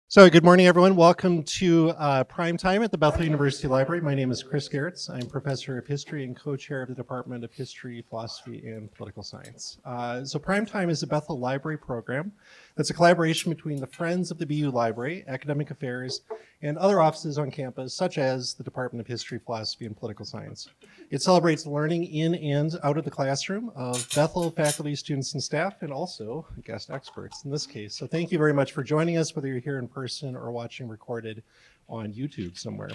So good morning, everyone. Welcome to Prime Time at the Bethel University Library. My name is Chris Gerritz. I'm professor of history and co-chair of the Department of History, Philosophy, and Political Science. So Prime Time is a Bethel Library program that's a collaboration between the Friends of the BU Library, Academic Affairs, and other offices on campus, such as the Department of History, Philosophy, and Political Science. It celebrates learning in and out of the classroom of Bethel faculty, students, and staff, and also guest experts in this case. So thank you very much for joining us, whether you're here in person or watching recorded on YouTube somewhere.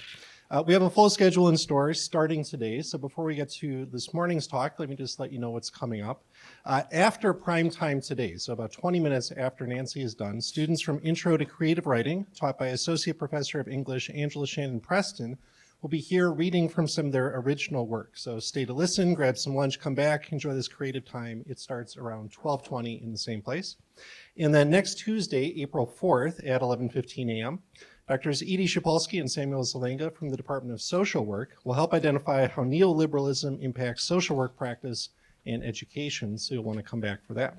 We have a full schedule in store starting today. So before we get to this morning's talk, let me just let you know what's coming up. After prime time today, so about 20 minutes after Nancy is done, students from Intro to Creative Writing, taught by Associate Professor of English Angela Shannon Preston, will be here reading from some of their original work. So stay to listen, grab some lunch, come back, enjoy this creative time. It starts around 12:20 in the same place. And then next Tuesday, April 4th at 11:15 a.m., Drs. Edie Shapolsky and Samuel Zelenga from the Department of Social Work will help identify how neoliberalism impacts social work practice and education, so you'll want to come back for that.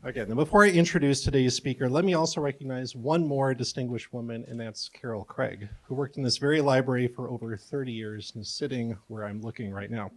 Okay, then before I introduce today's speaker, let me also recognize one more distinguished woman, and that's Carol Craig, who worked in this very library for over 30 years and is sitting where I'm looking right now.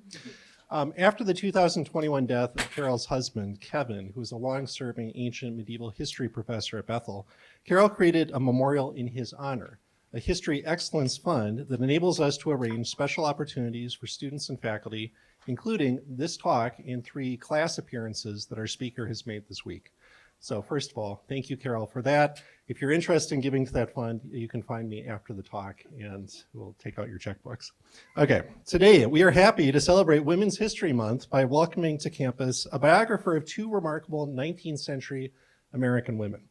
After the 2021 death of Carol's husband, Kevin, who was a long-serving ancient medieval history professor at Bethel, Carol created a memorial in his honor, a History Excellence Fund that enables us to arrange special opportunities for students and faculty, including this talk and 3 class appearances that our speaker has made this week. So first of all, thank you, Carol, for that. If you're interested in giving to that fund, you can find me after the talk and we'll take out your checkbooks. Okay, today we are happy to celebrate Women's History Month by welcoming to campus a biographer of 2 remarkable 19th century American women.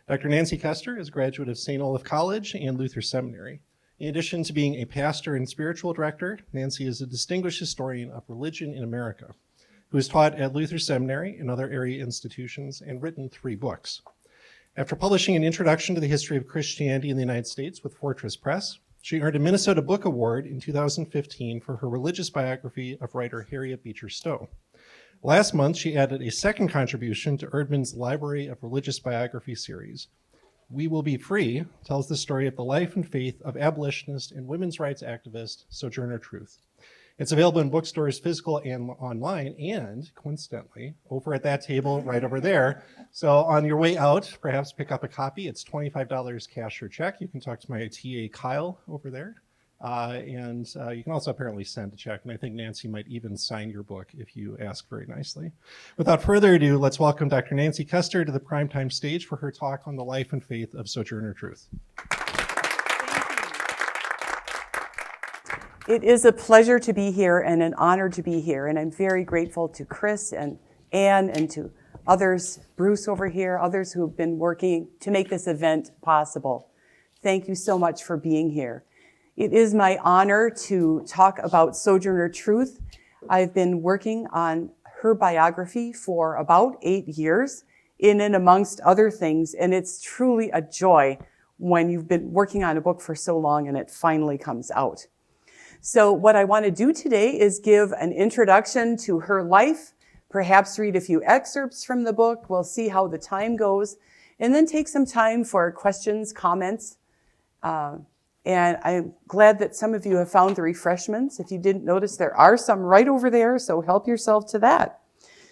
Dr. Nancy Koester is a graduate of St. Olaf College and Luther Seminary. In addition to being a pastor and spiritual director, Nancy is a distinguished historian of religion in America, who has taught at Luther Seminary and other area institutions and written 3 books. After publishing an introduction to the history of Christianity in the United States with Fortress Press, she earned a Minnesota Book Award in 2015 for her religious biography of writer Harriet Beecher Stowe. Last month, she added a second contribution to Eerdmans' Library of Religious Biography series. We Will Be Free tells the story of the life and faith of abolitionist and women's rights activist Sojourner Truth. It's available in bookstores, physical and online, and coincidentally, over at that table right over there. So on your way out, perhaps pick up a copy. It's $25 cash or check. You can talk to my TA Kyle over there. And you can also apparently send a check, and I think Nancy might even sign your book if you ask very nicely. Without further ado, let's welcome Dr. Nancy Koester to the primetime stage for her talk on the life and faith of Sojourner Truth. It is a pleasure to be here and an honor to be here, and I'm very grateful to Chris and Anne and to others, Bruce over here, others who have been working to make this event possible. Thank you so much for being here. It is my honor to talk about Sojourner Truth. I've been working on her biography for about 8 years, in and amongst other things, and it's truly a joy when you've been working on a book for so long and it finally comes out. So what I want to do today is give an introduction to her life, perhaps read a few excerpts from the book. We'll see how the time goes, and then take some time for questions, comments. And I'm glad that some of you have found the refreshments. If you didn't notice, there are some right over there, so help yourself to that.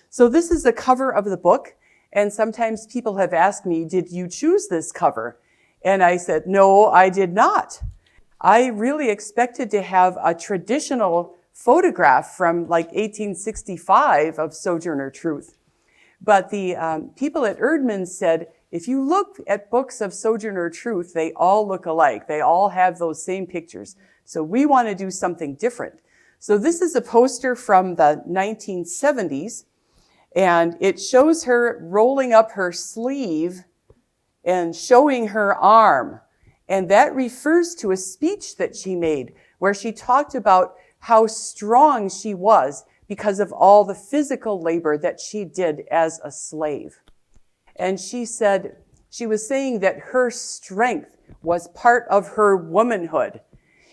So this is the cover of the book, and sometimes people have asked me, did you choose this cover? And I said, no, I did not. I really expected to have a traditional photograph from like 1865 of Sojourner Truth. But the people at Eerdmans said, if you look at books of Sojourner Truth, they all look alike. They all have those same pictures. So we want to do something different. So this is a poster from the 1970s, and it shows her rolling up her sleeve and showing her arm. And that refers to a speech that she made where she talked about how strong she was because of all the physical labor that she did as a slave. And she said, she was saying that her strength was part of her womanhood.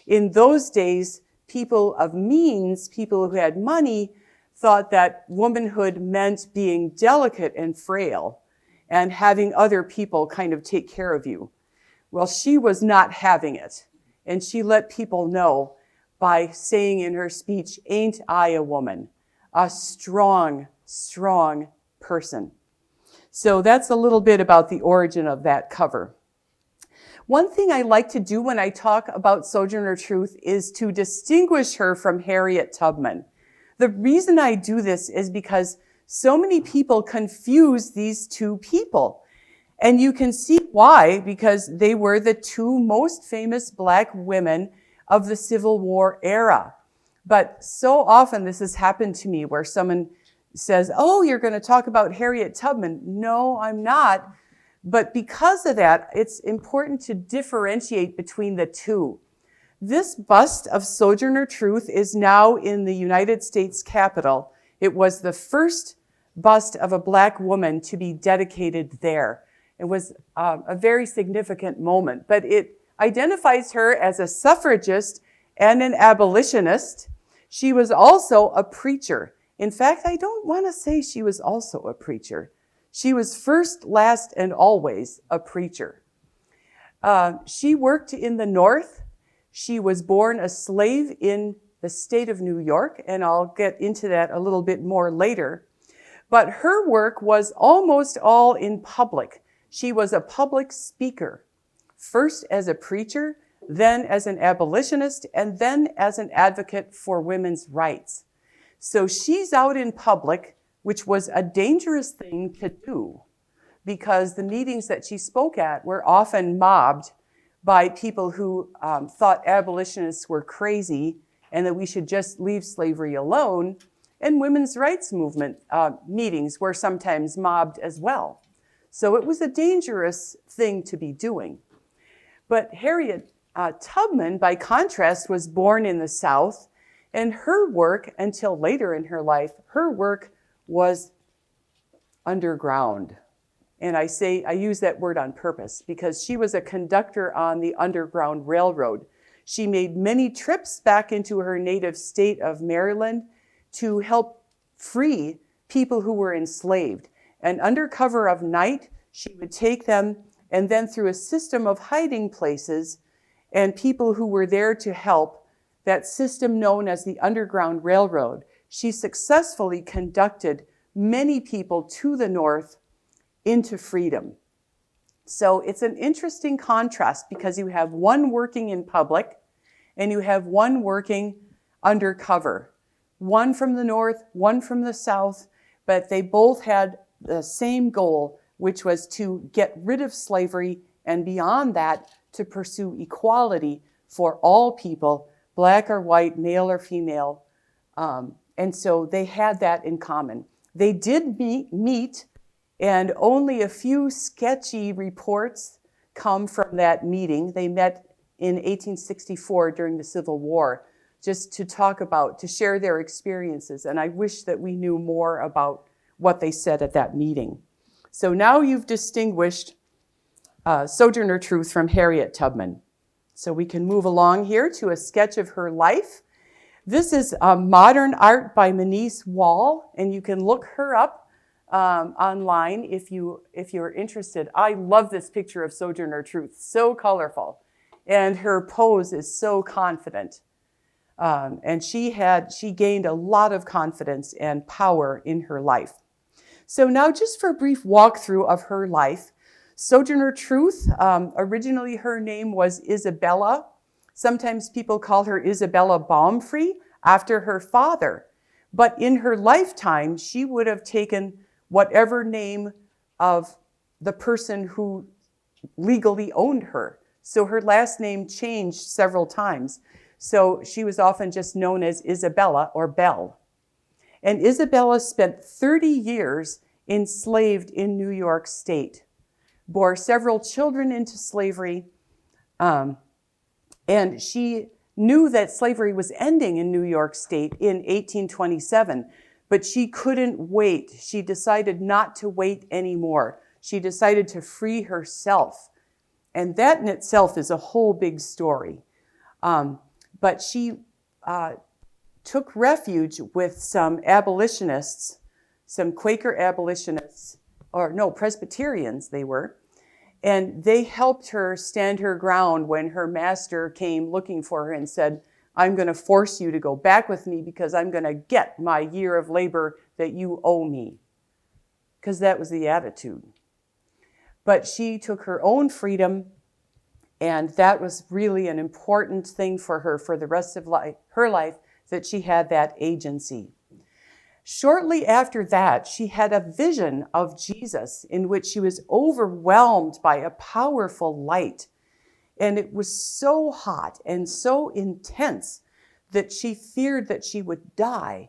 In those days, people of means, people who had money, thought that womanhood meant being delicate and frail and having other people kind of take care of you. Well, she was not having it. And she let people know by saying in her speech, "Ain't I a woman? A strong, strong person." So that's a little bit about the origin of that cover. One thing I like to do when I talk about Sojourner Truth is to distinguish her from Harriet Tubman. The reason I do this is because so many people confuse these two people. And you can see why, because they were the two most famous Black women of the Civil War era. But so often this has happened to me where someone says, "Oh, you're going to talk about Harriet Tubman." No, I'm not. But because of that, it's important to differentiate between the two. This bust of Sojourner Truth is now in the United States Capitol. It was the first bust of a Black woman to be dedicated there. It was a very significant moment, but it identifies her as a suffragist and an abolitionist. She was also a preacher. In fact, I don't want to say she was also a preacher. She was first, last, and always a preacher. She worked in the North. She was born a slave in the state of New York, and I'll get into that a little bit more later. But her work was almost all in public. She was a public speaker, first as a preacher, then as an abolitionist, and then as an advocate for women's rights. So she's out in public, which was a dangerous thing to do because the meetings that she spoke at were often mobbed by people who thought abolitionists were crazy and that we should just leave slavery alone. And women's rights movement meetings were sometimes mobbed as well. So it was a dangerous thing to be doing. But Harriet Tubman, by contrast, was born in the South, and her work, until later in her life, her work was underground. And I use that word on purpose because she was a conductor on the Underground Railroad. She made many trips back into her native state of Maryland to help free people who were enslaved. And under cover of night, she would take them, and then through a system of hiding places and people who were there to help, that system known as the Underground Railroad, she successfully conducted many people to the North into freedom. So it's an interesting contrast because you have one working in public and you have one working undercover. One from the North, one from the South, but they both had the same goal, which was to get rid of slavery and beyond that, to pursue equality for all people, Black or white, male or female. And so they had that in common. They did meet, and only a few sketchy reports come from that meeting. They met in 1864 during the Civil War, just to share their experiences. And I wish that we knew more about what they said at that meeting. So now you've distinguished Sojourner Truth from Harriet Tubman. So we can move along here to a sketch of her life. This is modern art by Monique Wall, and you can look her up online if you're interested. I love this picture of Sojourner Truth, so colorful, and her pose is so confident. And she gained a lot of confidence and power in her life. So now just for a brief walkthrough of her life, Sojourner Truth, originally her name was Isabella. Sometimes people call her Isabella Baumfree after her father. But in her lifetime, she would have taken whatever name of the person who legally owned her. So her last name changed several times. So she was often just known as Isabella or Belle. And Isabella spent 30 years enslaved in New York State, bore several children into slavery, and she knew that slavery was ending in New York State in 1827, but she couldn't wait. She decided not to wait anymore. She decided to free herself. And that in itself is a whole big story. But she took refuge with some abolitionists, some Quaker abolitionists, Presbyterians they were, And they helped her stand her ground when her master came looking for her and said, I'm going to force you to go back with me because I'm going to get my year of labor that you owe me. Because that was the attitude. But she took her own freedom, and that was really an important thing for her for the rest of her life, that she had that agency. Shortly after that, she had a vision of Jesus in which she was overwhelmed by a powerful light. And it was so hot and so intense that she feared that she would die.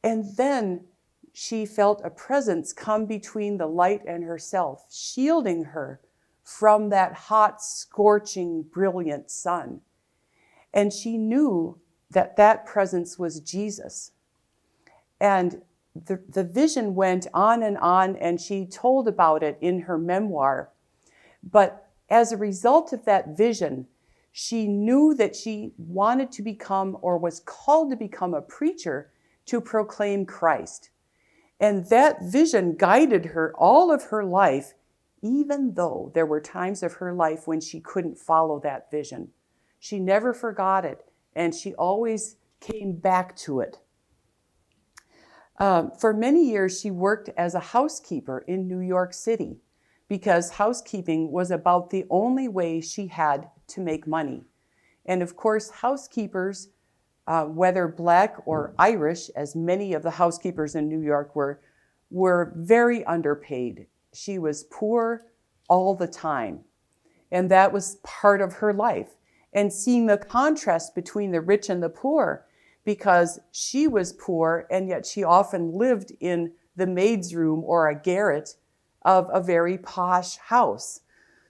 And then she felt a presence come between the light and herself, shielding her from that hot, scorching, brilliant sun. And she knew that that presence was Jesus. And the vision went on, and she told about it in her memoir. But as a result of that vision, she knew that she wanted to become, or was called to become, a preacher to proclaim Christ. And that vision guided her all of her life, even though there were times of her life when she couldn't follow that vision. She never forgot it, and she always came back to it. For many years, she worked as a housekeeper in New York City because housekeeping was about the only way she had to make money. And of course, housekeepers, whether Black or Irish, as many of the housekeepers in New York were very underpaid. She was poor all the time. And that was part of her life. And seeing the contrast between the rich and the poor, because she was poor and yet she often lived in the maid's room or a garret of a very posh house.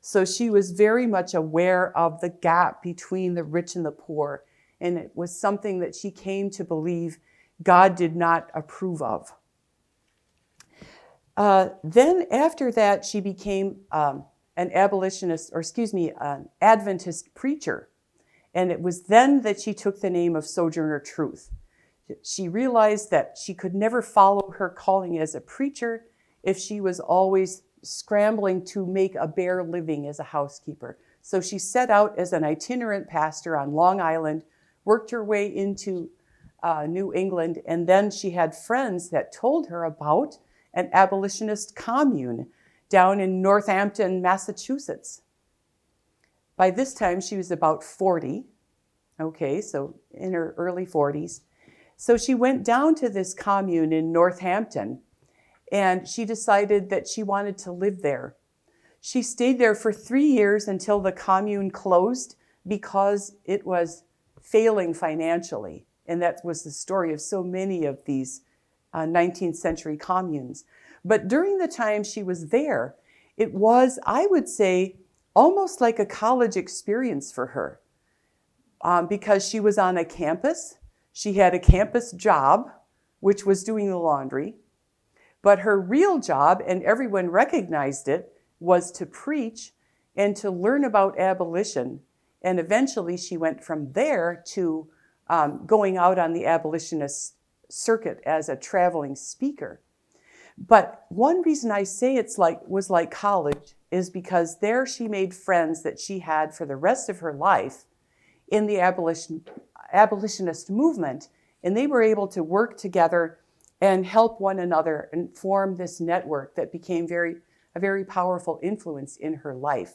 So she was very much aware of the gap between the rich and the poor. And it was something that she came to believe God did not approve of. Then after that, she became an Adventist preacher. And it was then that she took the name of Sojourner Truth. She realized that she could never follow her calling as a preacher if she was always scrambling to make a bare living as a housekeeper. So she set out as an itinerant pastor on Long Island, worked her way into New England, and then she had friends that told her about an abolitionist commune down in Northampton, Massachusetts. By this time, she was about 40, so in her early 40s. So she went down to this commune in Northampton, and she decided that she wanted to live there. She stayed there for 3 years until the commune closed because it was failing financially. And that was the story of so many of these 19th century communes. But during the time she was there, it was, I would say, almost like a college experience for her because she was on a campus. She had a campus job, which was doing the laundry. But her real job, and everyone recognized it, was to preach and to learn about abolition. And eventually she went from there to going out on the abolitionist circuit as a traveling speaker. But one reason I say was like college is because there she made friends that she had for the rest of her life in the abolitionist movement, and they were able to work together and help one another and form this network that became a very powerful influence in her life.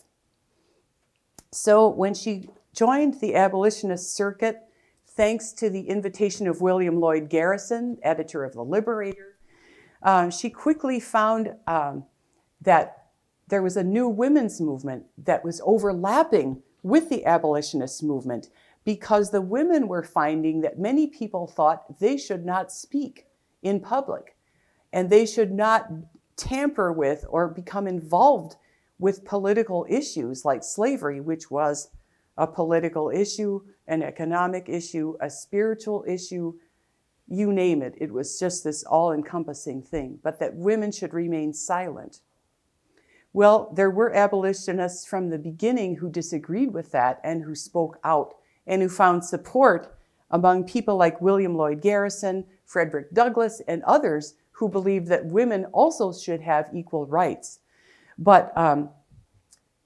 So when she joined the abolitionist circuit, thanks to the invitation of William Lloyd Garrison, editor of The Liberator, she quickly found that there was a new women's movement that was overlapping with the abolitionist movement because the women were finding that many people thought they should not speak in public and they should not tamper with or become involved with political issues like slavery, which was a political issue, an economic issue, a spiritual issue, you name it. It was just this all-encompassing thing, but that women should remain silent. Well, there were abolitionists from the beginning who disagreed with that and who spoke out and who found support among people like William Lloyd Garrison, Frederick Douglass, and others who believed that women also should have equal rights. But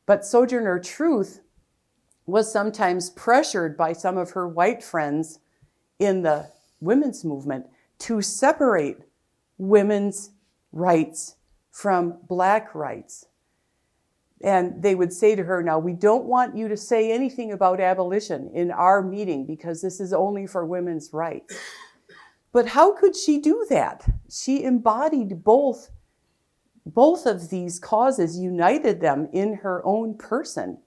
But Sojourner Truth was sometimes pressured by some of her white friends in the women's movement to separate women's rights from black rights. And they would say to her, now, we don't want you to say anything about abolition in our meeting because this is only for women's rights. But how could she do that? She embodied both of these causes, united them in her own person.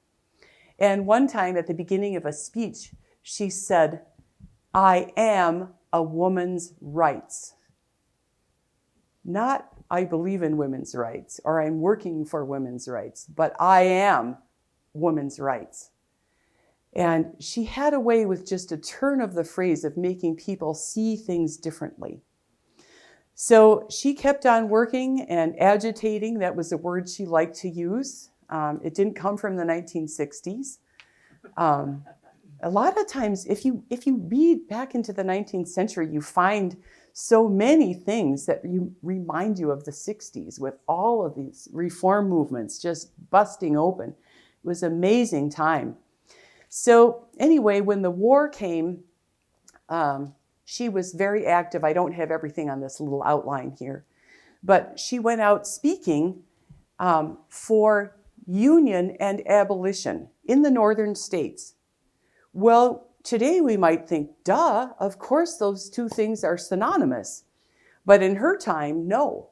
And one time at the beginning of a speech, she said, I am a woman's rights. Not, I believe in women's rights, or I'm working for women's rights, but I am women's rights. And she had a way with just a turn of the phrase of making people see things differently. So she kept on working and agitating. That was a word she liked to use. It didn't come from the 1960s. A lot of times, if you read back into the 19th century, you find so many things that remind you of the 60s with all of these reform movements just busting open. It was an amazing time. So anyway, when the war came, she was very active. I don't have everything on this little outline here, but she went out speaking for union and abolition in the northern states. Well, today we might think, duh, of course those two things are synonymous. But in her time, no.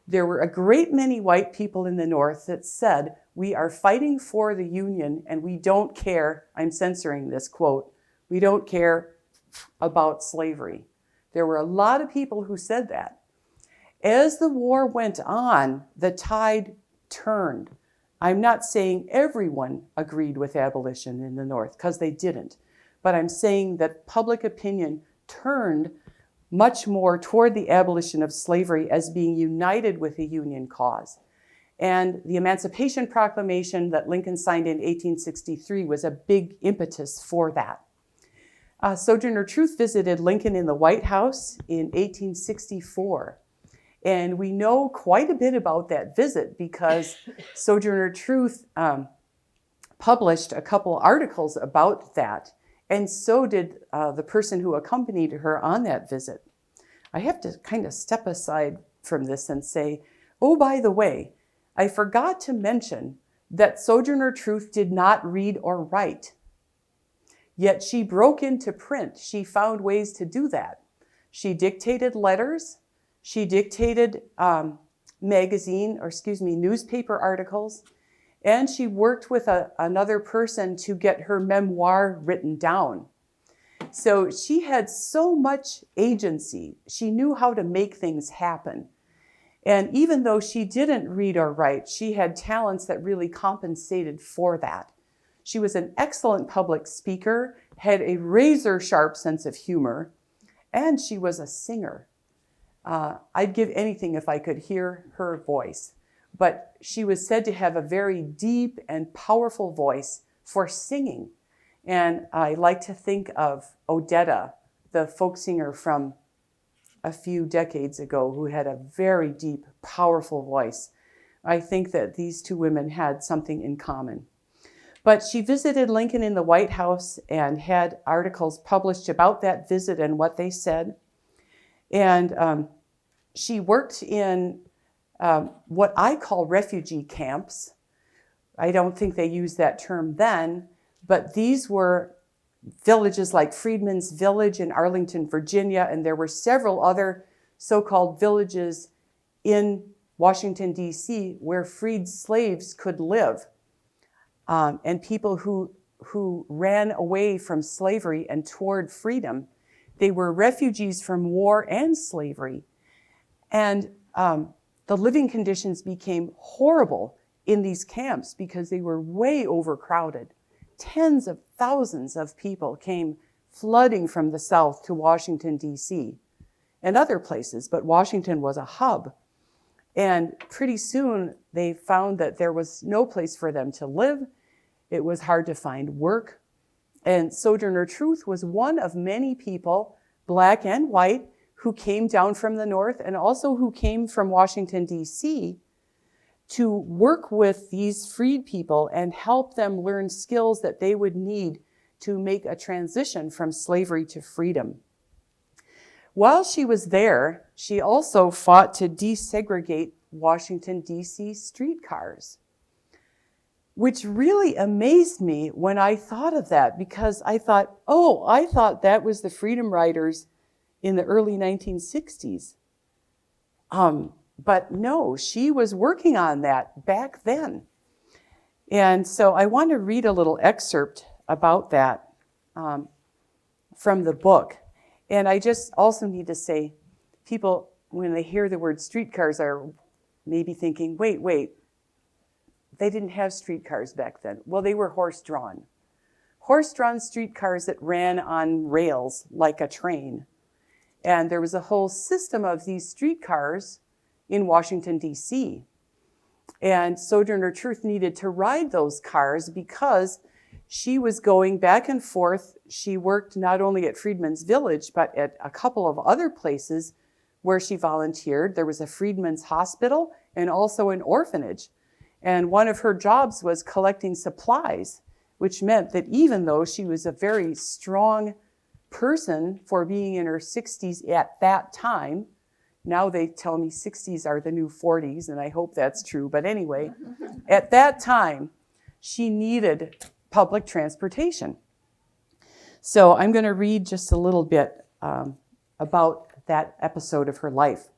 There were a great many white people in the North that said, we are fighting for the Union and we don't care, I'm censoring this quote, we don't care about slavery. There were a lot of people who said that. As the war went on, the tide turned. I'm not saying everyone agreed with abolition in the North, because they didn't. But I'm saying that public opinion turned much more toward the abolition of slavery as being united with the Union cause. And the Emancipation Proclamation that Lincoln signed in 1863 was a big impetus for that. Sojourner Truth visited Lincoln in the White House in 1864. And we know quite a bit about that visit because Sojourner Truth published a couple articles about that. And so did the person who accompanied her on that visit. I have to kind of step aside from this and say, oh, by the way, I forgot to mention that Sojourner Truth did not read or write. Yet she broke into print. She found ways to do that. She dictated letters. She dictated newspaper articles. And she worked with another person to get her memoir written down. So she had so much agency. She knew how to make things happen. And even though she didn't read or write, she had talents that really compensated for that. She was an excellent public speaker, had a razor-sharp sense of humor, and she was a singer. I'd give anything if I could hear her voice. But she was said to have a very deep and powerful voice for singing. And I like to think of Odetta, the folk singer from a few decades ago, who had a very deep, powerful voice. I think that these two women had something in common. But she visited Lincoln in the White House and had articles published about that visit and what they said. And she worked in what I call refugee camps. I don't think they used that term then, but these were villages like Freedman's Village in Arlington, Virginia, and there were several other so-called villages in Washington, D.C., where freed slaves could live. And people who ran away from slavery and toward freedom. They were refugees from war and slavery. And the living conditions became horrible in these camps because they were way overcrowded. Tens of thousands of people came flooding from the south to Washington, D.C. and other places, but Washington was a hub. And pretty soon they found that there was no place for them to live. It was hard to find work. And Sojourner Truth was one of many people, black and white, who came down from the north and also who came from Washington, D.C. to work with these freed people and help them learn skills that they would need to make a transition from slavery to freedom. While she was there, she also fought to desegregate Washington, D.C. streetcars, which really amazed me when I thought of that, because I thought that was the Freedom Riders in the early 1960s. But no, she was working on that back then. And so I want to read a little excerpt about that from the book. And I just also need to say, people, when they hear the word streetcars, are maybe thinking, wait, they didn't have streetcars back then. Well, they were horse-drawn. Horse-drawn streetcars that ran on rails like a train. And there was a whole system of these streetcars in Washington, D.C. And Sojourner Truth needed to ride those cars because she was going back and forth. She worked not only at Freedman's Village, but at a couple of other places where she volunteered. There was a Freedman's Hospital and also an orphanage. And one of her jobs was collecting supplies, which meant that even though she was a very strong person for being in her 60s at that time, now they tell me 60s are the new 40s, and I hope that's true. But anyway, at that time, she needed public transportation. So I'm going to read just a little bit about that episode of her life.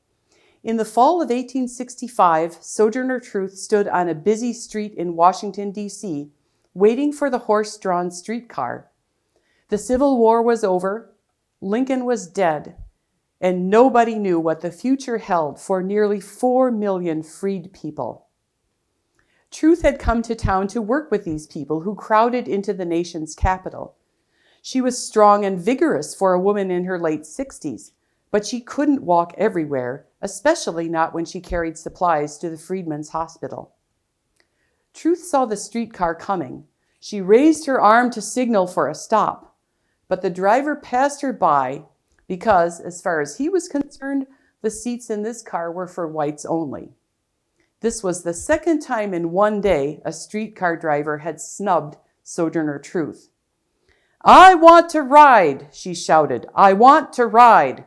In the fall of 1865, Sojourner Truth stood on a busy street in Washington, D.C., waiting for the horse-drawn streetcar. The Civil War was over, Lincoln was dead, and nobody knew what the future held for nearly 4 million freed people. Truth had come to town to work with these people who crowded into the nation's capital. She was strong and vigorous for a woman in her late 60s, but she couldn't walk everywhere, especially not when she carried supplies to the Freedman's Hospital. Truth saw the streetcar coming. She raised her arm to signal for a stop, but the driver passed her by because, as far as he was concerned, the seats in this car were for whites only. This was the second time in one day a streetcar driver had snubbed Sojourner Truth. "I want to ride," she shouted. "I want to ride."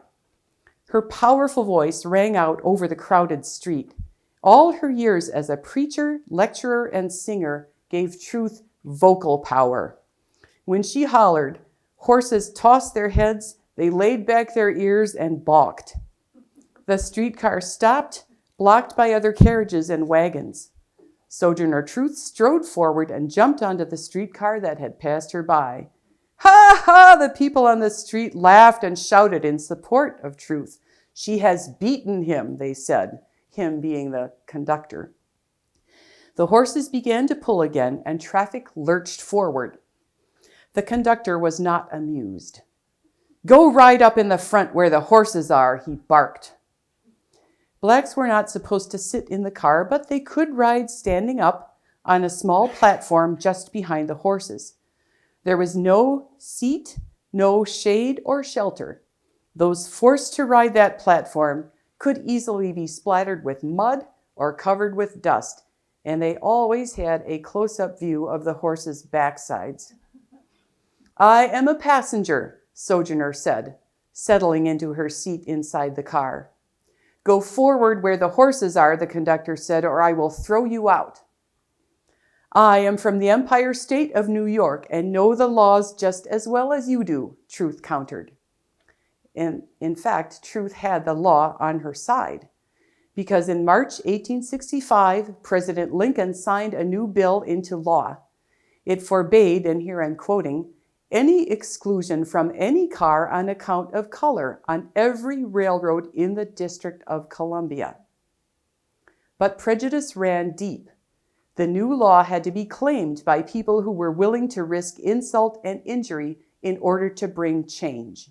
Her powerful voice rang out over the crowded street. All her years as a preacher, lecturer, and singer gave Truth vocal power. When she hollered, horses tossed their heads, they laid back their ears, and balked. The streetcar stopped, blocked by other carriages and wagons. Sojourner Truth strode forward and jumped onto the streetcar that had passed her by. "Ha ha!" The people on the street laughed and shouted in support of Truth. "She has beaten him," they said, him being the conductor. The horses began to pull again, and traffic lurched forward. The conductor was not amused. "Go right up in the front where the horses are," he barked. Blacks were not supposed to sit in the car, but they could ride standing up on a small platform just behind the horses. There was no seat, no shade or shelter. Those forced to ride that platform could easily be splattered with mud or covered with dust, and they always had a close-up view of the horses' backsides. "I am a passenger," Sojourner said, settling into her seat inside the car. "Go forward where the horses are," the conductor said, "or I will throw you out." "I am from the Empire State of New York and know the laws just as well as you do," Truth countered. And in fact, Truth had the law on her side, because in March 1865, President Lincoln signed a new bill into law. It forbade, and here I'm quoting, "any exclusion from any car on account of color on every railroad in the District of Columbia." But prejudice ran deep. The new law had to be claimed by people who were willing to risk insult and injury in order to bring change.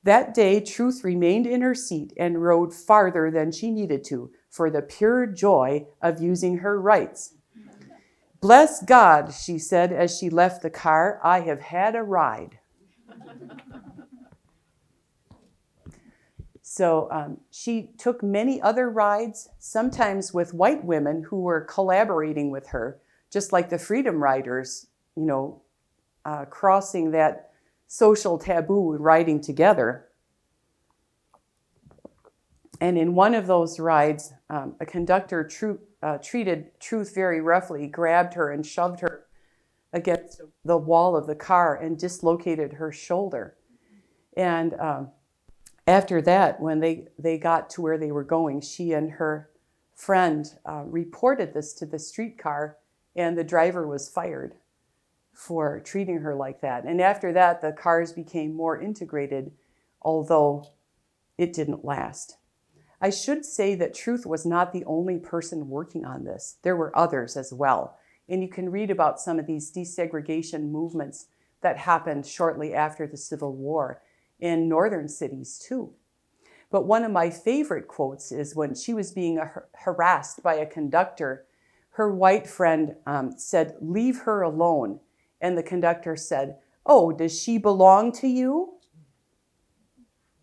That day, Truth remained in her seat and rode farther than she needed to for the pure joy of using her rights. "Bless God," she said as she left the car, "I have had a ride." So she took many other rides, sometimes with white women who were collaborating with her, just like the Freedom Riders, crossing that social taboo, riding together. And in one of those rides, a conductor treated Truth very roughly, grabbed her and shoved her against the wall of the car and dislocated her shoulder. And after that, when they got to where they were going, she and her friend reported this to the streetcar, and the driver was fired for treating her like that. And after that, the cars became more integrated, although it didn't last. I should say that Truth was not the only person working on this. There were others as well. And you can read about some of these desegregation movements that happened shortly after the Civil War in northern cities too. But one of my favorite quotes is when she was being harassed by a conductor, her white friend said, "Leave her alone." And the conductor said, "Oh, does she belong to you?"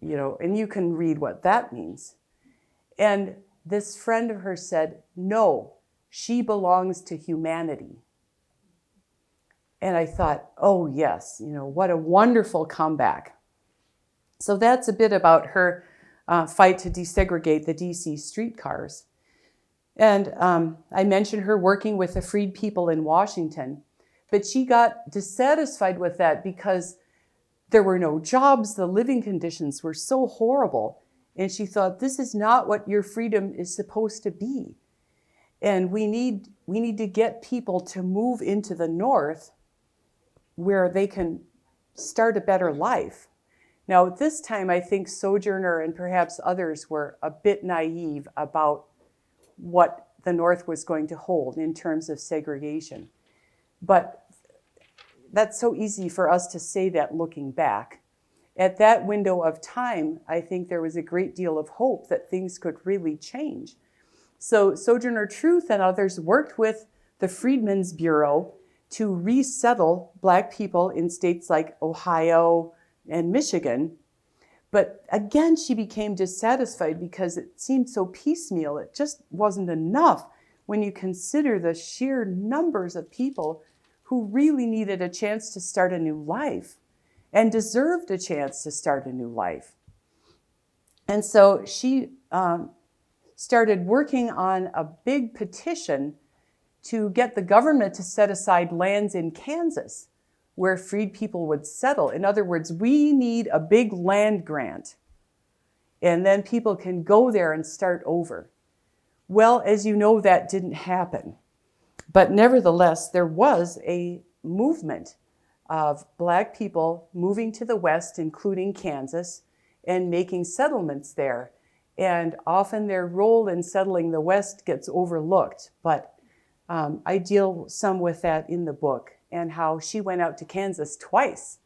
And you can read what that means. And this friend of hers said, "No, she belongs to humanity." And I thought, oh yes, what a wonderful comeback. So that's a bit about her fight to desegregate the DC streetcars. And I mentioned her working with the freed people in Washington, but she got dissatisfied with that because there were no jobs, the living conditions were so horrible. And she thought, this is not what your freedom is supposed to be. And we need to get people to move into the North where they can start a better life. Now, at this time, I think Sojourner and perhaps others were a bit naive about what the North was going to hold in terms of segregation. But that's so easy for us to say that looking back. At that window of time, I think there was a great deal of hope that things could really change. So Sojourner Truth and others worked with the Freedmen's Bureau to resettle Black people in states like Ohio and Michigan. But again, she became dissatisfied because it seemed so piecemeal. It just wasn't enough when you consider the sheer numbers of people who really needed a chance to start a new life and deserved a chance to start a new life. And so she started working on a big petition to get the government to set aside lands in Kansas where freed people would settle. In other words, we need a big land grant, and then people can go there and start over. Well, as you know, that didn't happen. But nevertheless, there was a movement of Black people moving to the West, including Kansas, and making settlements there. And often their role in settling the West gets overlooked. But I deal some with that in the book, and how she went out to Kansas twice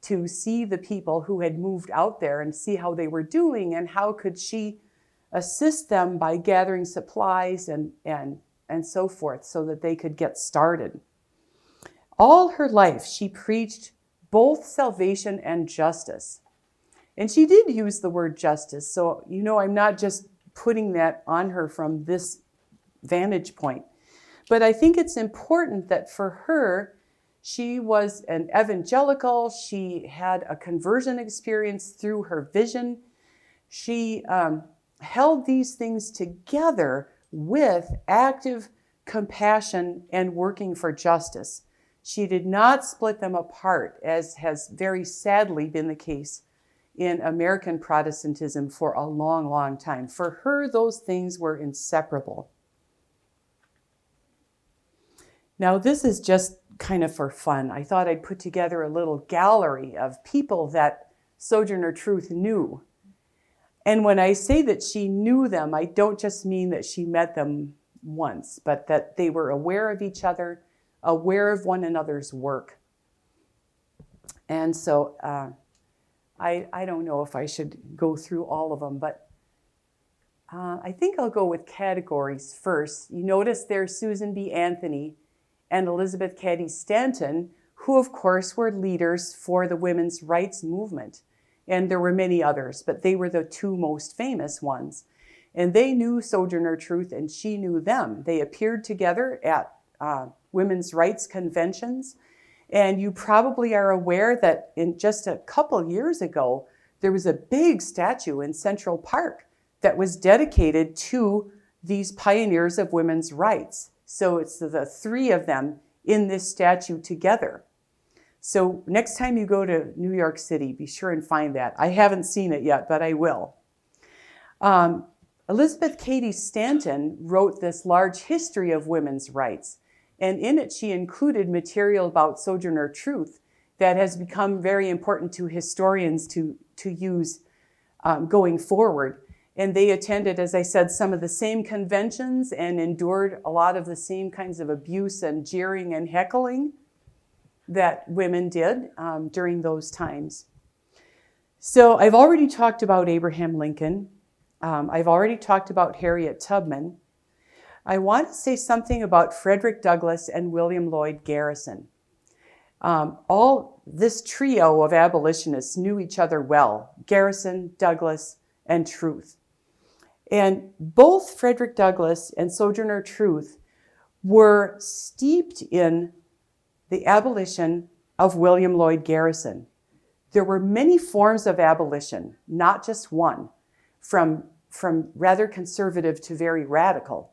to see the people who had moved out there and see how they were doing, and how could she assist them by gathering supplies and so forth so that they could get started. All her life, she preached both salvation and justice. And she did use the word justice. So, I'm not just putting that on her from this vantage point. But I think it's important that for her, she was an evangelical. She had a conversion experience through her vision. She held these things together with active compassion and working for justice. She did not split them apart, as has very sadly been the case in American Protestantism for a long, long time. For her, those things were inseparable. Now, this is just kind of for fun. I thought I'd put together a little gallery of people that Sojourner Truth knew. And when I say that she knew them, I don't just mean that she met them once, but that they were aware of each other, aware of one another's work. And so I don't know if I should go through all of them, but I think I'll go with categories first. You notice there's Susan B. Anthony and Elizabeth Cady Stanton, who of course were leaders for the women's rights movement. And there were many others, but they were the two most famous ones. And they knew Sojourner Truth, and she knew them. They appeared together at women's rights conventions. And you probably are aware that in just a couple years ago, there was a big statue in Central Park that was dedicated to these pioneers of women's rights. So it's the three of them in this statue together. So next time you go to New York City, be sure and find that. I haven't seen it yet, but I will. Elizabeth Cady Stanton wrote this large history of women's rights. And in it, she included material about Sojourner Truth that has become very important to historians to use going forward. And they attended, as I said, some of the same conventions and endured a lot of the same kinds of abuse and jeering and heckling that women did during those times. So I've already talked about Abraham Lincoln. I've already talked about Harriet Tubman. I want to say something about Frederick Douglass and William Lloyd Garrison. All this trio of abolitionists knew each other well, Garrison, Douglass, and Truth. And both Frederick Douglass and Sojourner Truth were steeped in the abolition of William Lloyd Garrison. There were many forms of abolition, not just one, from rather conservative to very radical.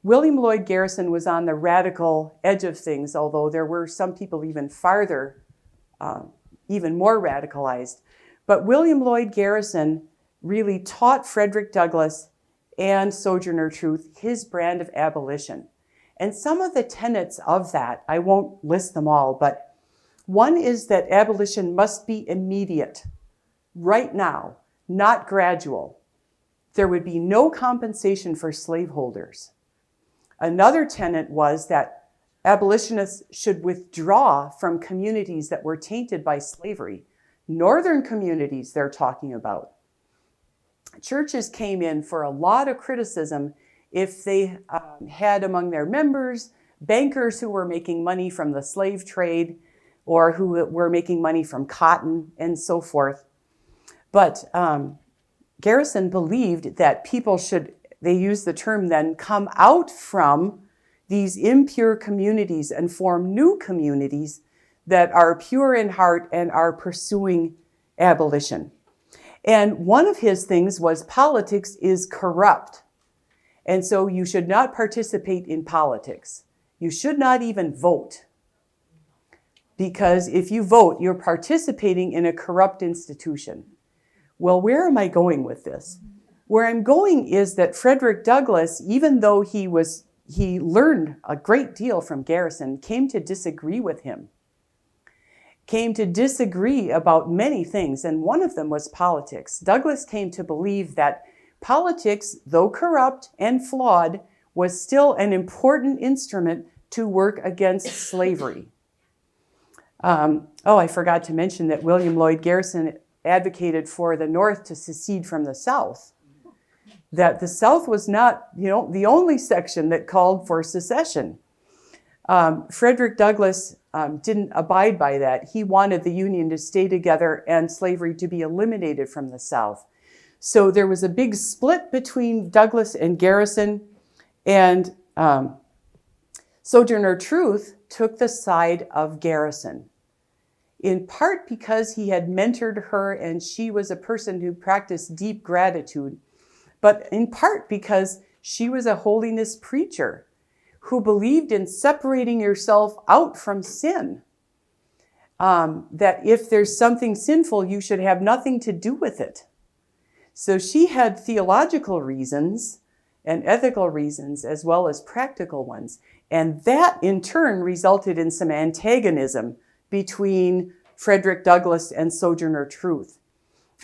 William Lloyd Garrison was on the radical edge of things, although there were some people even farther, even more radicalized. But William Lloyd Garrison really taught Frederick Douglass and Sojourner Truth his brand of abolition. And some of the tenets of that, I won't list them all, but one is that abolition must be immediate, right now, not gradual. There would be no compensation for slaveholders. Another tenet was that abolitionists should withdraw from communities that were tainted by slavery. Northern communities they're talking about. Churches came in for a lot of criticism if they had among their members bankers who were making money from the slave trade or who were making money from cotton and so forth. But Garrison believed that people should, they used the term then, come out from these impure communities and form new communities that are pure in heart and are pursuing abolition. And one of his things was politics is corrupt. And so you should not participate in politics. You should not even vote. Because if you vote, you're participating in a corrupt institution. Well, where am I going with this? Where I'm going is that Frederick Douglass, even though he learned a great deal from Garrison, came to disagree with him. Came to disagree about many things, and one of them was politics. Douglass came to believe that politics, though corrupt and flawed, was still an important instrument to work against slavery. I forgot to mention that William Lloyd Garrison advocated for the North to secede from the South. That the South was not, the only section that called for secession. Frederick Douglass didn't abide by that. He wanted the Union to stay together and slavery to be eliminated from the South. So there was a big split between Douglass and Garrison, and Sojourner Truth took the side of Garrison, in part because he had mentored her and she was a person who practiced deep gratitude, but in part because she was a holiness preacher who believed in separating yourself out from sin. That if there's something sinful, you should have nothing to do with it. So she had theological reasons and ethical reasons as well as practical ones. And that in turn resulted in some antagonism between Frederick Douglass and Sojourner Truth.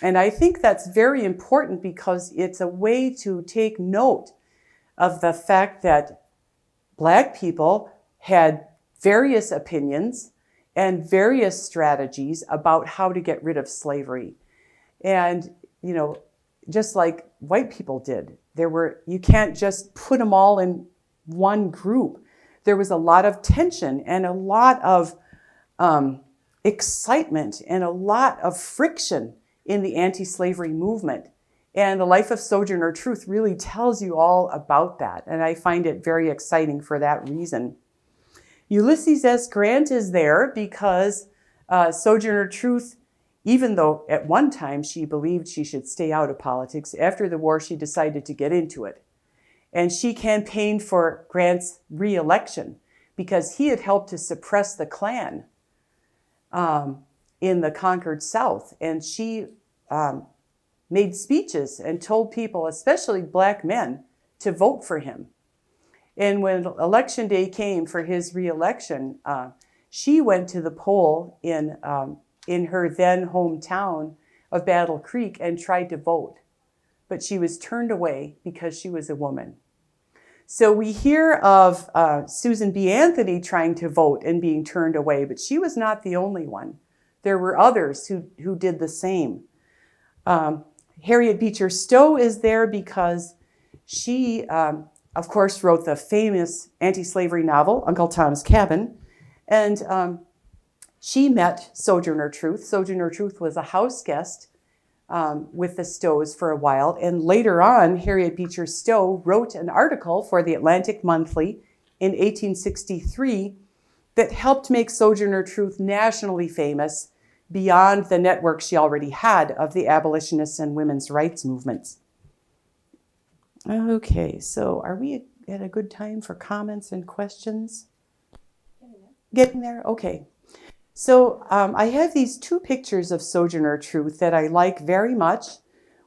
And I think that's very important because it's a way to take note of the fact that Black people had various opinions and various strategies about how to get rid of slavery. And, just like white people did, you can't just put them all in one group. There was a lot of tension and a lot of excitement and a lot of friction in the anti-slavery movement. And the Life of Sojourner Truth really tells you all about that. And I find it very exciting for that reason. Ulysses S. Grant is there because Sojourner Truth, even though at one time she believed she should stay out of politics, after the war she decided to get into it. And she campaigned for Grant's re-election because he had helped to suppress the Klan in the conquered South. And she made speeches and told people, especially black men, to vote for him. And when election day came for his re-election, she went to the poll in her then hometown of Battle Creek and tried to vote. But she was turned away because she was a woman. So we hear of Susan B. Anthony trying to vote and being turned away, but she was not the only one. There were others who did the same. Harriet Beecher Stowe is there because she, of course, wrote the famous anti-slavery novel, Uncle Tom's Cabin, and she met Sojourner Truth. Sojourner Truth was a house guest with the Stowes for a while, and later on, Harriet Beecher Stowe wrote an article for the Atlantic Monthly in 1863 that helped make Sojourner Truth nationally famous beyond the network she already had of the abolitionists and women's rights movements. Okay, so are we at a good time for comments and questions? Getting there? Okay. So I have these two pictures of Sojourner Truth that I like very much.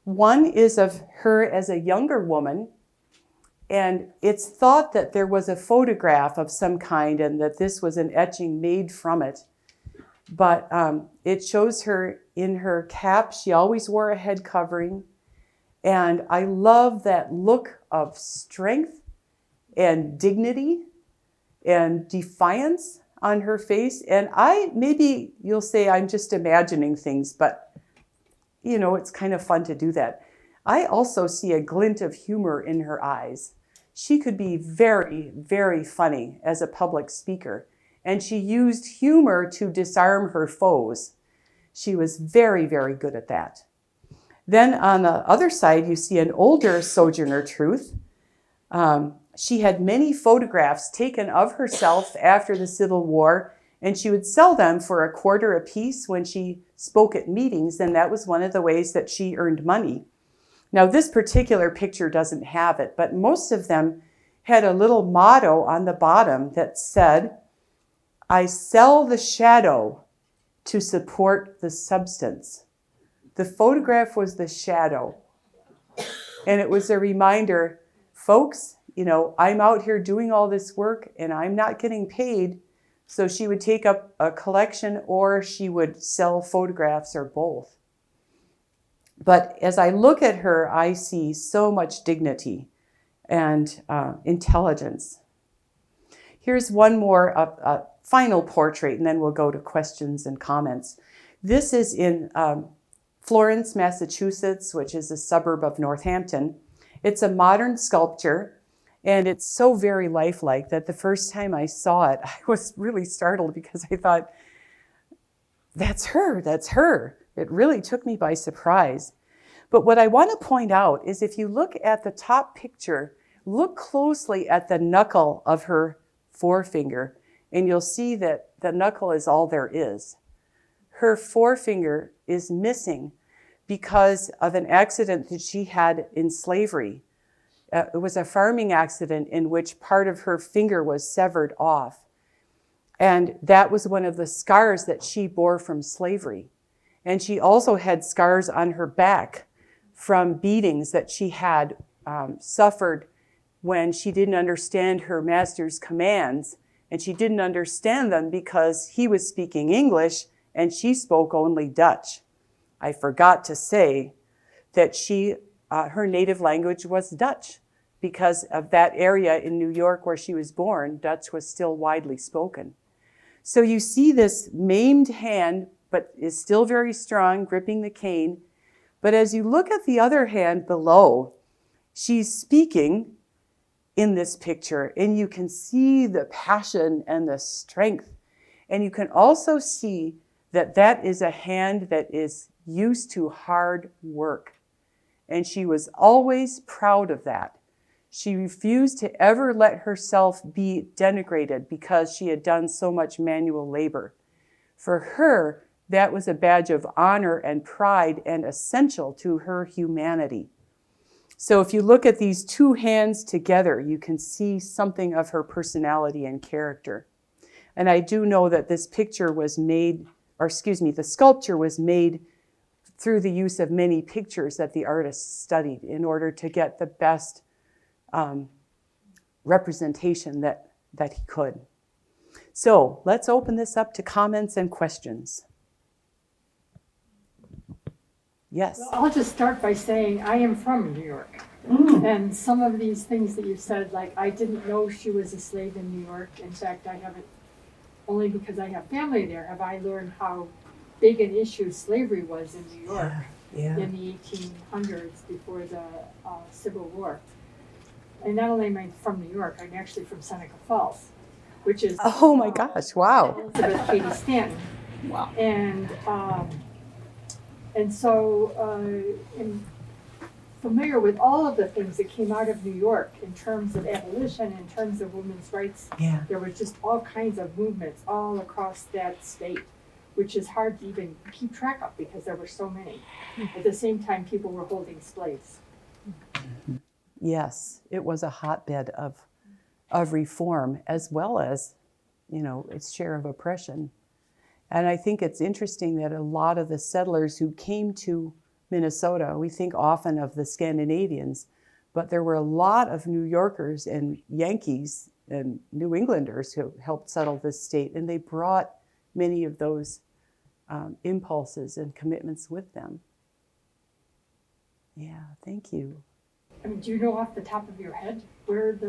One is of her as a younger woman, and it's thought that there was a photograph of some kind and that this was an etching made from it. But it shows her in her cap. She always wore a head covering. And I love that look of strength and dignity and defiance on her face. And maybe you'll say I'm just imagining things, but you know, it's kind of fun to do that. I also see a glint of humor in her eyes. She could be very, very funny as a public speaker. And she used humor to disarm her foes. She was very, very good at that. Then on the other side, you see an older Sojourner Truth. She had many photographs taken of herself after the Civil War, and she would sell them for a quarter apiece when she spoke at meetings, and that was one of the ways that she earned money. Now, this particular picture doesn't have it, but most of them had a little motto on the bottom that said, "I sell the shadow to support the substance." The photograph was the shadow. And it was a reminder, folks, you know, I'm out here doing all this work and I'm not getting paid. So she would take up a collection or she would sell photographs or both. But as I look at her, I see so much dignity and intelligence. Here's one more final portrait, and then we'll go to questions and comments. This is in Florence, Massachusetts, which is a suburb of Northampton. It's a modern sculpture, and it's so very lifelike that the first time I saw it, I was really startled because I thought, that's her, that's her. It really took me by surprise. But what I want to point out is if you look at the top picture, look closely at the knuckle of her forefinger, and you'll see that the knuckle is all there is. Her forefinger is missing because of an accident that she had in slavery. It was a farming accident in which part of her finger was severed off. And that was one of the scars that she bore from slavery. And she also had scars on her back from beatings that she had suffered when she didn't understand her master's commands. And she didn't understand them because he was speaking English and she spoke only Dutch. I forgot to say that her native language was Dutch. Because of that area in New York where she was born, Dutch was still widely spoken. So you see this maimed hand, but is still very strong, gripping the cane. But as you look at the other hand below, she's speaking in this picture, and you can see the passion and the strength. And you can also see that that is a hand that is used to hard work. And she was always proud of that. She refused to ever let herself be denigrated because she had done so much manual labor. For her, that was a badge of honor and pride and essential to her humanity. So if you look at these two hands together, you can see something of her personality and character. And I do know that this picture was made, the sculpture was made through the use of many pictures that the artist studied in order to get the best representation that he could. So let's open this up to comments and questions. Yes. Well, I'll just start by saying I am from New York. And some of these things that you said, like I didn't know she was a slave in New York. In fact, I haven't, only because I have family there, have I learned how big an issue slavery was in New York in the 1800s before the Civil War. And not only am I from New York, I'm actually from Seneca Falls, which is Oh my gosh, wow. Elizabeth Cady Stanton. Wow. And so I'm familiar with all of the things that came out of New York in terms of abolition, in terms of women's rights. Yeah. There was just all kinds of movements all across that state, which is hard to even keep track of because there were so many. At the same time, people were holding slaves. Yes, it was a hotbed of reform as well as, its share of oppression. And I think it's interesting that a lot of the settlers who came to Minnesota, we think often of the Scandinavians, but there were a lot of New Yorkers and Yankees and New Englanders who helped settle this state, and they brought many of those impulses and commitments with them. Yeah, thank you. I mean, do you know off the top of your head where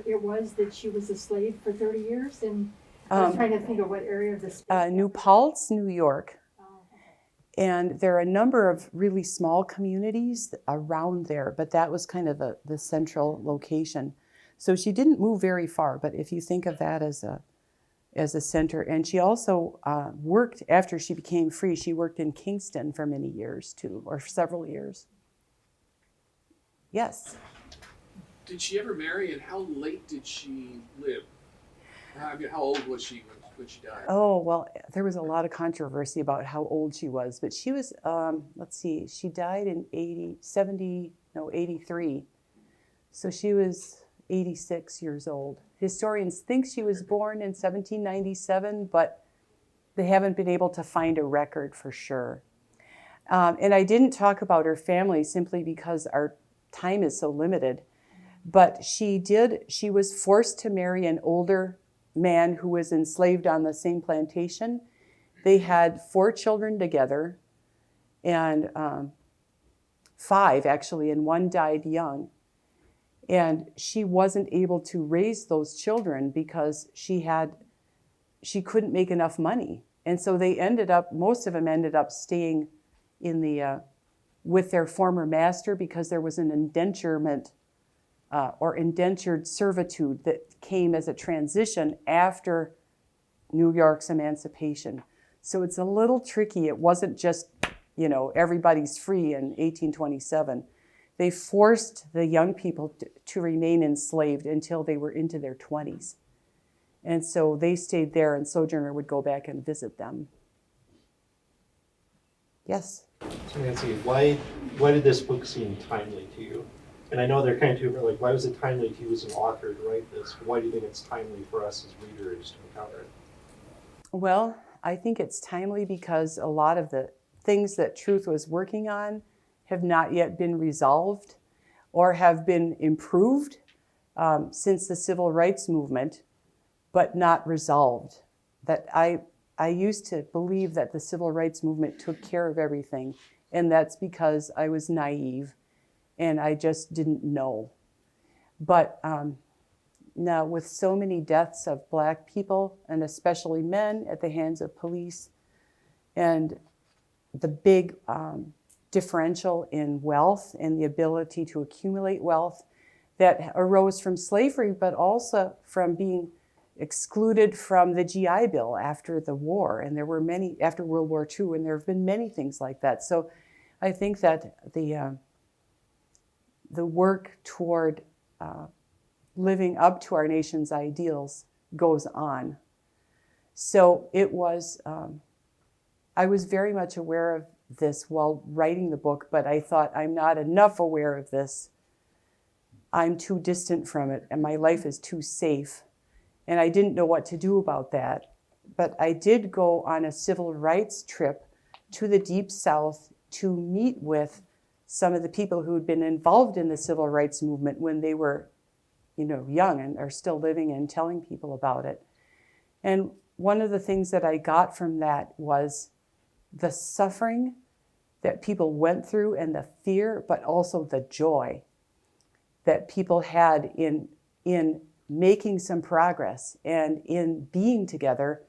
it was that she was a slave for 30 years? And I was trying to think of what area of the state. New Paltz, New York. And there are a number of really small communities around there, but that was kind of the central location. So she didn't move very far, but if you think of that as a center. And she also worked, after she became free, she worked in Kingston for many years too, or several years. Yes? Did she ever marry, and how late did she live? I mean, how old was she when she died? Oh, well, there was a lot of controversy about how old she was, but she was, she died in 83. So she was 86 years old. Historians think she was born in 1797, but they haven't been able to find a record for sure. And I didn't talk about her family simply because our time is so limited, but she was forced to marry an older man who was enslaved on the same plantation. They had 4 children together, and 5 actually, and 1 died young. And she wasn't able to raise those children because she couldn't make enough money. And so most of them ended up staying in with their former master because there was an indenturement or indentured servitude that came as a transition after New York's emancipation. So it's a little tricky. It wasn't just, everybody's free in 1827. They forced the young people to remain enslaved until they were into their 20s. And so they stayed there, and Sojourner would go back and visit them. Yes? So Nancy, why did this book seem timely to you? And I know they're kind of two, like, why was it timely to you as an author to write this? Why do you think it's timely for us as readers to encounter it? Well, I think it's timely because a lot of the things that Truth was working on have not yet been resolved or have been improved since the Civil Rights Movement, but not resolved. That I used to believe that the Civil Rights Movement took care of everything, and that's because I was naive and I just didn't know. But now with so many deaths of Black people, and especially men at the hands of police, and the big differential in wealth and the ability to accumulate wealth that arose from slavery, but also from being excluded from the GI Bill after the war, and there were many after World War II, and there have been many things like that. So I think that the work toward living up to our nation's ideals goes on. So it was, I was very much aware of this while writing the book, but I thought, I'm not enough aware of this. I'm too distant from it, and my life is too safe. And I didn't know what to do about that. But I did go on a civil rights trip to the Deep South to meet with some of the people who had been involved in the civil rights movement when they were, young and are still living and telling people about it. And one of the things that I got from that was the suffering that people went through and the fear, but also the joy that people had in making some progress and in being together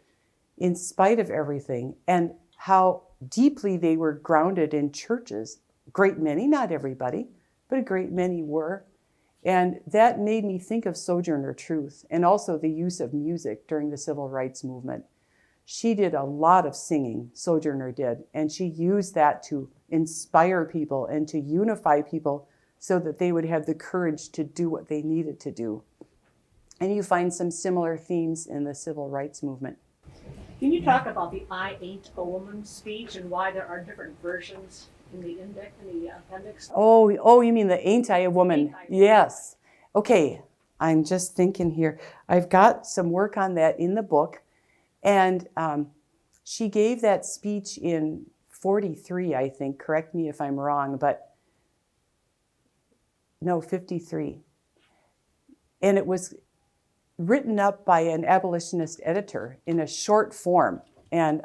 in spite of everything, and how deeply they were grounded in churches. A great many, not everybody, but a great many were. And that made me think of Sojourner Truth and also the use of music during the civil rights movement. She did a lot of singing, Sojourner did, and she used that to inspire people and to unify people so that they would have the courage to do what they needed to do. And you find some similar themes in the civil rights movement. Can you talk about the I Ain't a Woman speech and why there are different versions in the appendix? Oh, you mean the Ain't I a Woman? Ain't I a Woman. Yes. Okay, I'm just thinking here. I've got some work on that in the book. And she gave that speech in 43, I think. Correct me if I'm wrong, but no, 53. And it was written up by an abolitionist editor in a short form. And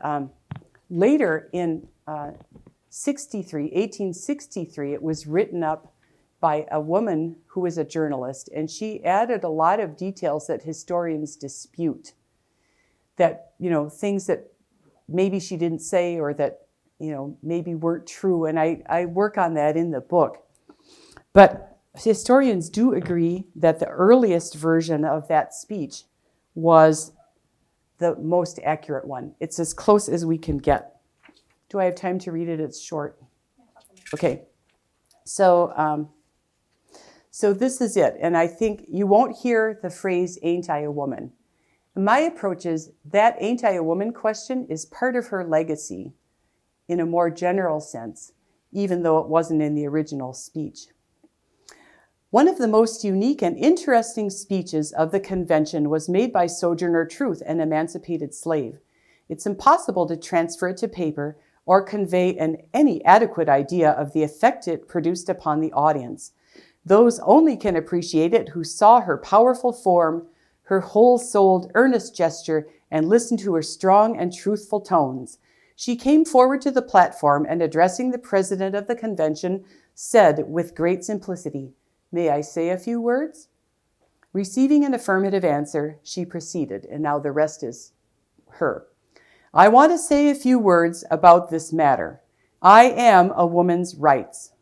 later in 1863, it was written up by a woman who was a journalist, and she added a lot of details that historians dispute. That, things that maybe she didn't say or that, maybe weren't true. And I work on that in the book. But historians do agree that the earliest version of that speech was the most accurate one. It's as close as we can get. Do I have time to read it? It's short. Okay. So this is it. And I think you won't hear the phrase, ain't I a woman? My approach is that ain't I a woman question is part of her legacy in a more general sense, even though it wasn't in the original speech. One of the most unique and interesting speeches of the convention was made by Sojourner Truth, an emancipated slave. It's impossible to transfer it to paper or convey any adequate idea of the effect it produced upon the audience. Those only can appreciate it who saw her powerful form, her whole-souled, earnest gesture, and listened to her strong and truthful tones. She came forward to the platform and, addressing the president of the convention, said with great simplicity, "May I say a few words?" Receiving an affirmative answer, she proceeded, and now the rest is her. "I want to say a few words about this matter. I am a woman's rights.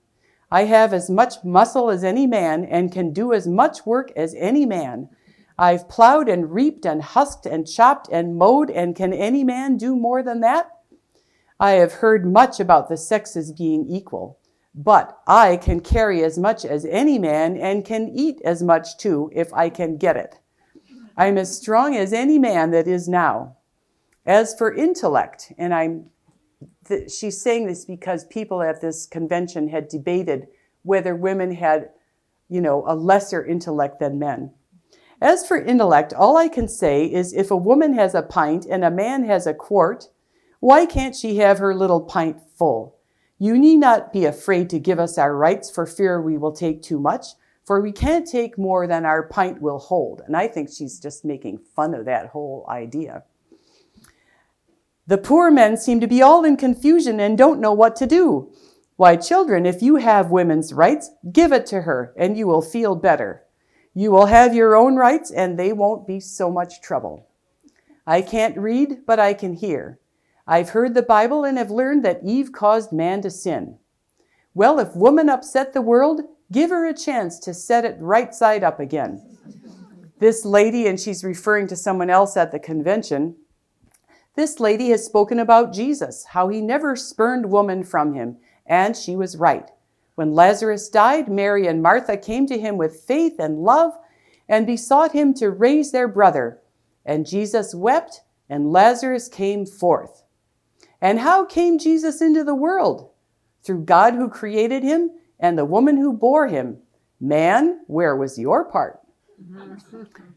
I have as much muscle as any man and can do as much work as any man. I've plowed and reaped and husked and chopped and mowed, and can any man do more than that? I have heard much about the sexes being equal, but I can carry as much as any man and can eat as much too if I can get it. I'm as strong as any man that is now. As for intellect," and she's saying this because people at this convention had debated whether women had, a lesser intellect than men. "As for intellect, all I can say is if a woman has a pint and a man has a quart, why can't she have her little pint full? You need not be afraid to give us our rights for fear we will take too much, for we can't take more than our pint will hold." And I think she's just making fun of that whole idea. "The poor men seem to be all in confusion and don't know what to do. Why, children, if you have women's rights, give it to her and you will feel better. You will have your own rights and they won't be so much trouble. I can't read, but I can hear. I've heard the Bible and have learned that Eve caused man to sin. Well, if woman upset the world, give her a chance to set it right side up again. This lady, and she's referring to someone else at the convention, this lady has spoken about Jesus, how he never spurned woman from him, and she was right. When Lazarus died, Mary and Martha came to him with faith and love and besought him to raise their brother. And Jesus wept, and Lazarus came forth. And how came Jesus into the world? Through God who created him and the woman who bore him. Man, where was your part?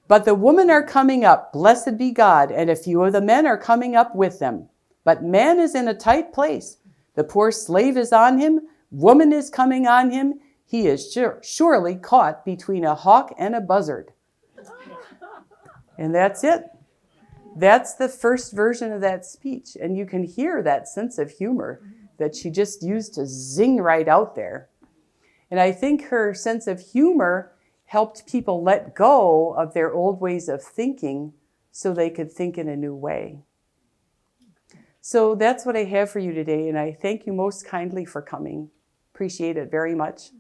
But the women are coming up, blessed be God, and a few of the men are coming up with them. But man is in a tight place. The poor slave is on him, woman is coming on him. He is surely caught between a hawk and a buzzard. And that's it. That's the first version of that speech. And you can hear that sense of humor that she just used to zing right out there. And I think her sense of humor helped people let go of their old ways of thinking so they could think in a new way. So that's what I have for you today, and I thank you most kindly for coming. Appreciate it very much.